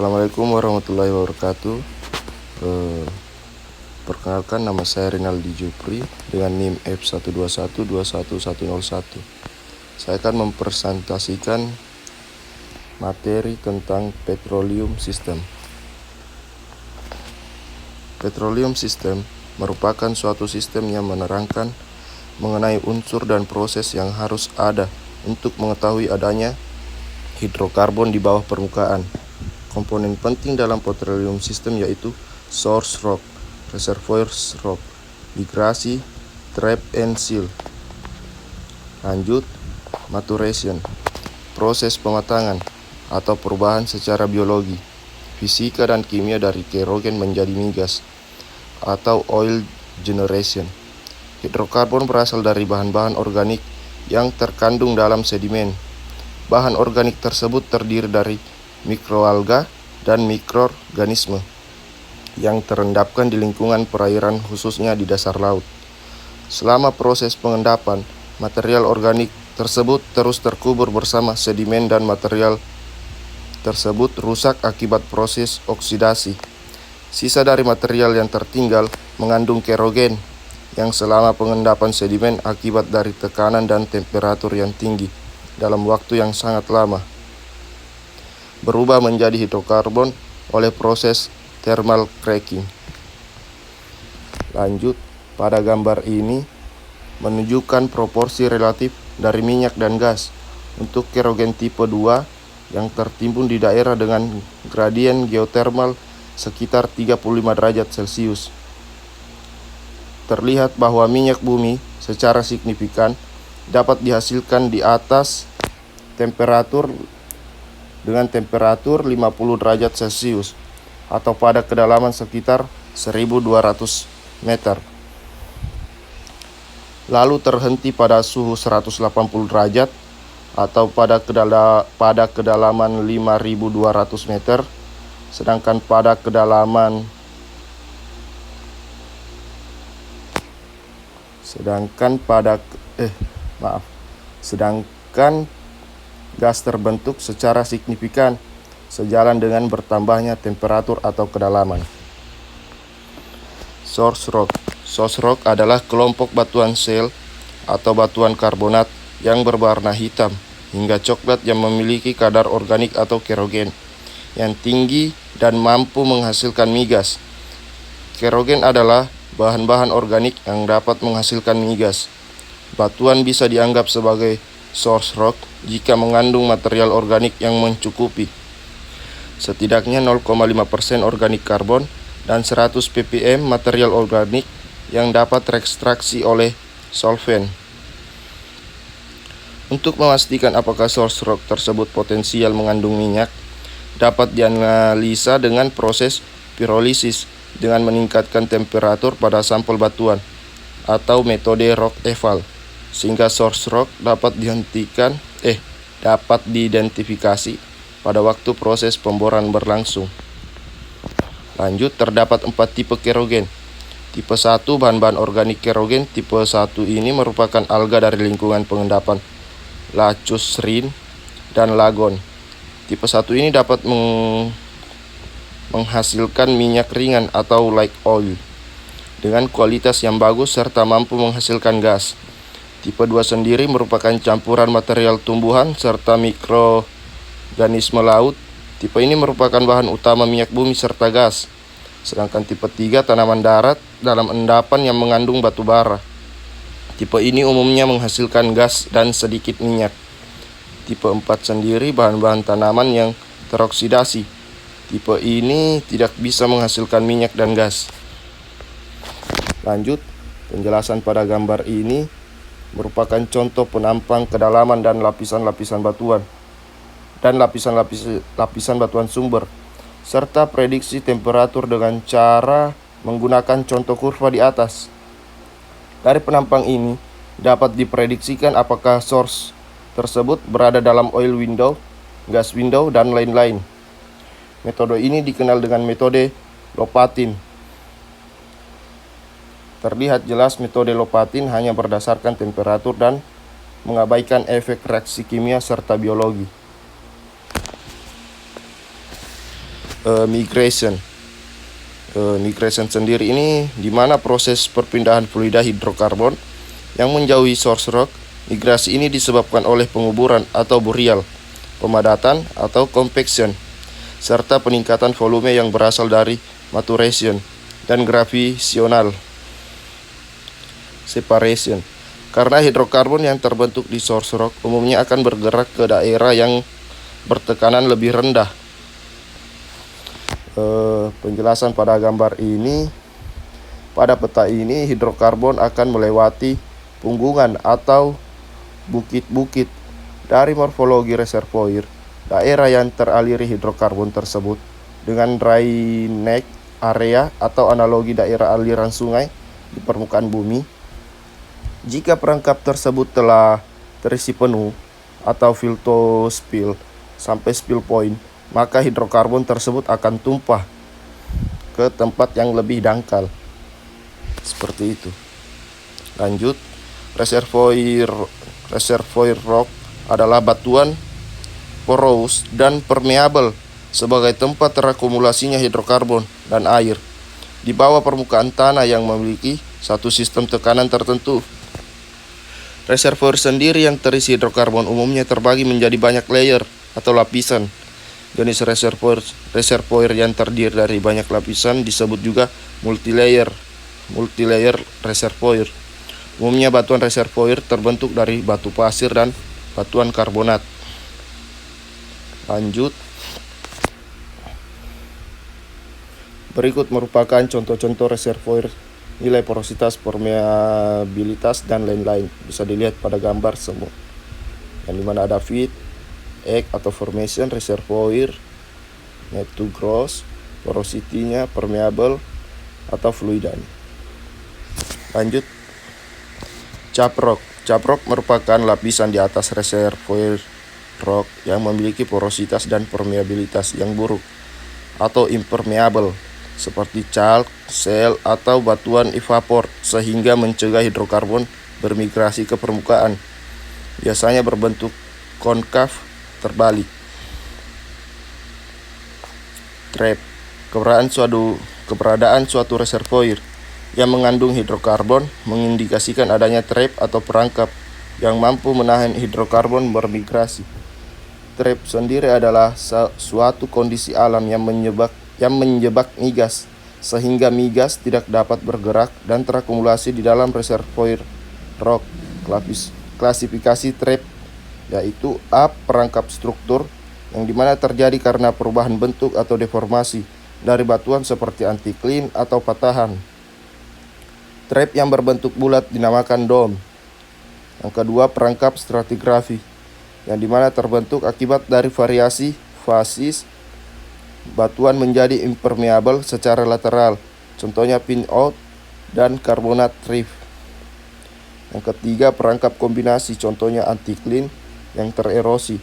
Assalamualaikum warahmatullahi wabarakatuh. Perkenalkan, nama saya Rinaldi Jupri dengan NIM F121211101. Saya akan mempresentasikan materi tentang petroleum system. Petroleum system merupakan suatu sistem yang menerangkan mengenai unsur dan proses yang harus ada untuk mengetahui adanya hidrokarbon di bawah permukaan. Komponen penting dalam petroleum system yaitu source rock, reservoir rock, migrasi, trap and seal. Lanjut, maturation, proses pematangan atau perubahan secara biologi, fisika dan kimia dari kerogen menjadi migas atau oil generation. Hidrokarbon berasal dari bahan-bahan organik yang terkandung dalam sedimen. Bahan organik tersebut terdiri dari mikroalga dan mikroorganisme yang terendapkan di lingkungan perairan, khususnya di dasar laut. Selama proses pengendapan, material organik tersebut terus terkubur bersama sedimen dan material tersebut rusak akibat proses oksidasi. Sisa dari material yang tertinggal mengandung kerogen yang selama pengendapan sedimen akibat dari tekanan dan temperatur yang tinggi dalam waktu yang sangat lama berubah menjadi hidrokarbon oleh proses thermal cracking. Lanjut, pada gambar ini menunjukkan proporsi relatif dari minyak dan gas untuk kerogen tipe 2 yang tertimbun di daerah dengan gradien geotermal sekitar 35 derajat Celcius. Terlihat bahwa minyak bumi secara signifikan dapat dihasilkan di atas temperatur 50 derajat Celcius atau pada kedalaman sekitar 1200 meter. Lalu terhenti pada suhu 180 derajat atau pada kedalaman 5200 meter, sedangkan gas terbentuk secara signifikan sejalan dengan bertambahnya temperatur atau kedalaman. Source rock. Source rock adalah kelompok batuan shale atau batuan karbonat yang berwarna hitam hingga coklat yang memiliki kadar organik atau kerogen yang tinggi dan mampu menghasilkan migas. Kerogen adalah bahan-bahan organik yang dapat menghasilkan migas. Batuan bisa dianggap sebagai source rock jika mengandung material organik yang mencukupi, setidaknya 0,5% organik karbon dan 100 ppm material organik yang dapat terekstraksi oleh solvent. Untuk memastikan apakah source rock tersebut potensial mengandung minyak, dapat dianalisa dengan proses pirolisis dengan meningkatkan temperatur pada sampel batuan atau metode rock eval, sehingga source rock dapat diidentifikasi pada waktu proses pemboran berlangsung. Lanjut, terdapat 4 tipe kerogen. Tipe 1, bahan-bahan organik kerogen. Tipe 1 ini merupakan alga dari lingkungan pengendapan Lacusrin dan Lagon. Tipe 1 ini dapat menghasilkan minyak ringan atau light oil dengan kualitas yang bagus serta mampu menghasilkan gas. Tipe 2 sendiri merupakan campuran material tumbuhan serta mikroorganisme laut. Tipe ini merupakan bahan utama minyak bumi serta gas. Sedangkan tipe 3, tanaman darat dalam endapan yang mengandung batu bara. Tipe ini umumnya menghasilkan gas dan sedikit minyak. Tipe 4 sendiri bahan-bahan tanaman yang teroksidasi. Tipe ini tidak bisa menghasilkan minyak dan gas. Lanjut, penjelasan pada gambar ini merupakan contoh penampang kedalaman dan lapisan-lapisan batuan dan lapisan batuan sumber, serta prediksi temperatur dengan cara menggunakan contoh kurva di atas. Dari penampang ini dapat diprediksikan apakah source tersebut berada dalam oil window, gas window, dan lain-lain. Metode ini dikenal dengan metode Lopatin. Terlihat jelas metode Lopatin hanya berdasarkan temperatur dan mengabaikan efek reaksi kimia serta biologi. migration. Migration sendiri ini di mana proses perpindahan fluida hidrokarbon yang menjauhi source rock. Migrasi ini disebabkan oleh penguburan atau burial, pemadatan atau compaction, serta peningkatan volume yang berasal dari maturation dan gravitational separation. Karena hidrokarbon yang terbentuk di source rock umumnya akan bergerak ke daerah yang bertekanan lebih rendah. Penjelasan pada gambar ini, pada peta ini hidrokarbon akan melewati punggungan atau bukit-bukit dari morfologi reservoir. Daerah yang teraliri hidrokarbon tersebut dengan dry neck area atau analogi daerah aliran sungai di permukaan bumi. Jika perangkap tersebut telah terisi penuh atau fill to spill sampai spill point, maka hidrokarbon tersebut akan tumpah ke tempat yang lebih dangkal. Seperti itu. Lanjut, reservoir rock adalah batuan porous dan permeable sebagai tempat terakumulasinya hidrokarbon dan air di bawah permukaan tanah yang memiliki satu sistem tekanan tertentu. Reservoir sendiri yang terisi hidrokarbon umumnya terbagi menjadi banyak layer atau lapisan. Jenis reservoir yang terdiri dari banyak lapisan disebut juga multilayer reservoir. Umumnya batuan reservoir terbentuk dari batu pasir dan batuan karbonat. Lanjut. Berikut merupakan contoh-contoh reservoir, nilai porositas, permeabilitas, dan lain-lain. Bisa dilihat pada gambar semua. Yang dimana ada feed, egg atau formation, reservoir, net to gross, porosity-nya, permeable atau fluidanya. Lanjut, cap rock. Cap rock merupakan lapisan di atas reservoir rock yang memiliki porositas dan permeabilitas yang buruk atau impermeable, seperti chalk, shale, atau batuan evapor, sehingga mencegah hidrokarbon bermigrasi ke permukaan. Biasanya berbentuk konkav terbalik. Trap. Keberadaan suatu reservoir yang mengandung hidrokarbon mengindikasikan adanya trap atau perangkap yang mampu menahan hidrokarbon bermigrasi. Trap sendiri adalah suatu kondisi alam yang menjebak migas, sehingga migas tidak dapat bergerak dan terakumulasi di dalam reservoir rock. Klasifikasi trap yaitu A. Perangkap struktur, yang dimana terjadi karena perubahan bentuk atau deformasi dari batuan seperti anticline atau patahan. Trap yang berbentuk bulat dinamakan dome. Yang kedua, perangkap stratigrafi, yang dimana terbentuk akibat dari variasi fasis batuan menjadi impermeable secara lateral, contohnya pin out dan karbonat rift. Yang ketiga, perangkap kombinasi, contohnya anticline yang tererosi,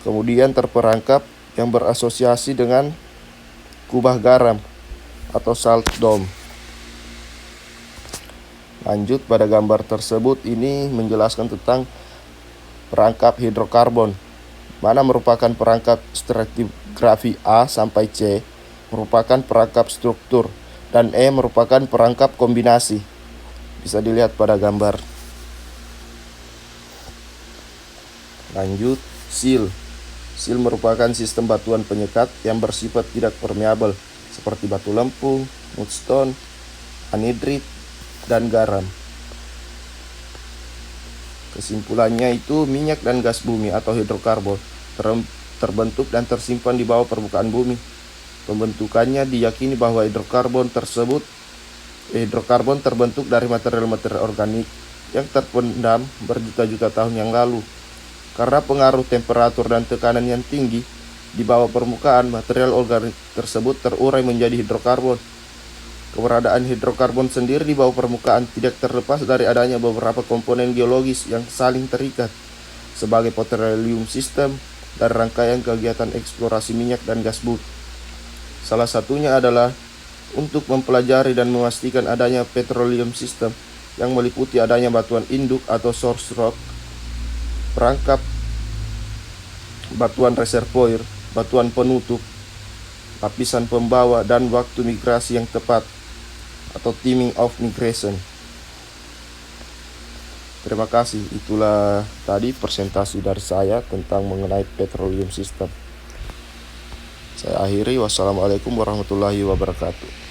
kemudian terperangkap yang berasosiasi dengan kubah garam atau salt dome. Lanjut, pada gambar tersebut ini menjelaskan tentang perangkap hidrokarbon, mana merupakan perangkap stratigrafi A sampai C merupakan perangkap struktur dan E merupakan perangkap kombinasi. Bisa dilihat pada gambar. Lanjut, seal. Seal merupakan sistem batuan penyekat yang bersifat tidak permeable seperti batu lempung, mudstone, anhidrit, dan garam. Kesimpulannya itu minyak dan gas bumi atau hidrokarbon terbentuk dan tersimpan di bawah permukaan bumi. Pembentukannya diyakini bahwa hidrokarbon terbentuk dari material-material organik yang terpendam berjuta-juta tahun yang lalu. Karena pengaruh temperatur dan tekanan yang tinggi di bawah permukaan, material organik tersebut terurai menjadi hidrokarbon. Keberadaan hidrokarbon sendiri di bawah permukaan tidak terlepas dari adanya beberapa komponen geologis yang saling terikat sebagai petroleum system dari rangkaian kegiatan eksplorasi minyak dan gas bumi. Salah satunya adalah untuk mempelajari dan memastikan adanya petroleum system yang meliputi adanya batuan induk atau source rock, perangkap batuan reservoir, batuan penutup, lapisan pembawa, dan waktu migrasi yang tepat atau timing of migration. Terima kasih, itulah tadi presentasi dari saya tentang mengenai petroleum system. Saya akhiri, wassalamualaikum warahmatullahi wabarakatuh.